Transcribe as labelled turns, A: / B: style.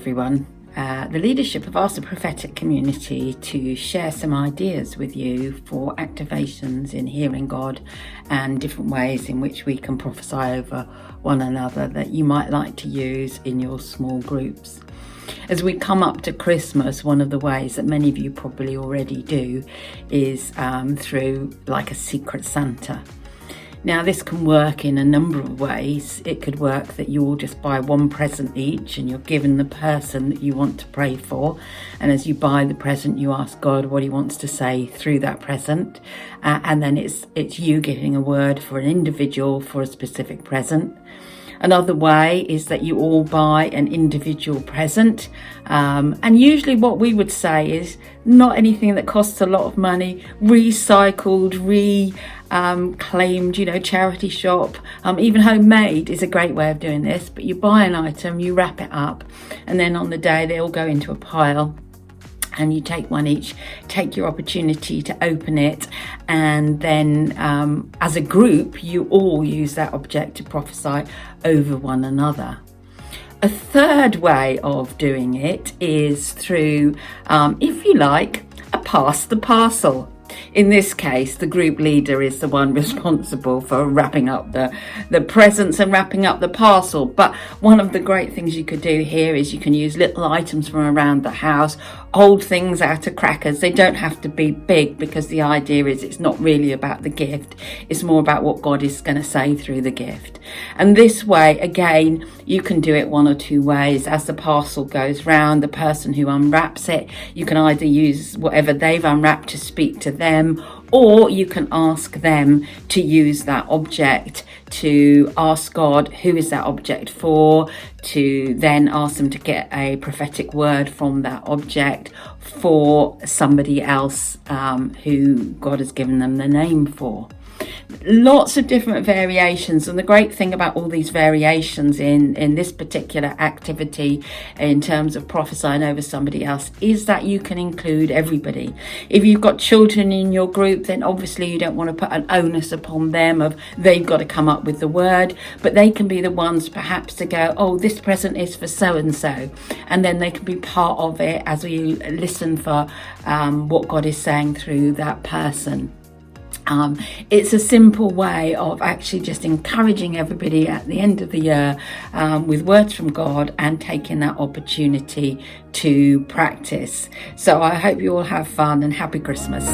A: everyone. The leadership have asked the prophetic community to share some ideas with you for activations in hearing God and different ways in which we can prophesy over one another that you might like to use in your small groups. As we come up to Christmas, one of the ways that many of you probably already do is through like a secret Santa. Now, this can work in a number of ways. It could work that you all just buy one present each and you're given the person that you want to pray for. And as you buy the present, you ask God what he wants to say through that present. And then it's you getting a word for an individual for a specific present. Another way is that you all buy an individual present. And usually what we would say is not anything that costs a lot of money, recycled, claimed, charity shop, even homemade is a great way of doing this. But you buy an item, you wrap it up, and then on the day they all go into a pile. And you take one each, take your opportunity to open it, and then as a group, you all use that object to prophesy over one another. A third way of doing it is through, if you like, a pass the parcel. In this case, the group leader is the one responsible for wrapping up the presents and wrapping up the parcel. But one of the great things you could do here is you can use little items from around the house, old things out of crackers. They don't have to be big, because the idea is it's not really about the gift. It's more about what God is going to say through the gift. And this way, again, you can do it one or two ways. As the parcel goes round, the person who unwraps it, you can either use whatever they've unwrapped to speak to them, or you can ask them to use that object to ask God who is that object for, to then ask them to get a prophetic word from that object for somebody else who God has given them the name for. Lots of different variations, and the great thing about all these variations in this particular activity in terms of prophesying over somebody else is that you can include everybody. If you've got children in your group, then obviously you don't want to put an onus upon them of they've got to come up with the word, but they can be the ones perhaps to go, oh, this present is for so and so, and then they can be part of it as we listen for what God is saying through that person. It's a simple way of actually just encouraging everybody at the end of the year with words from God and taking that opportunity to practice. So I hope you all have fun, and happy Christmas.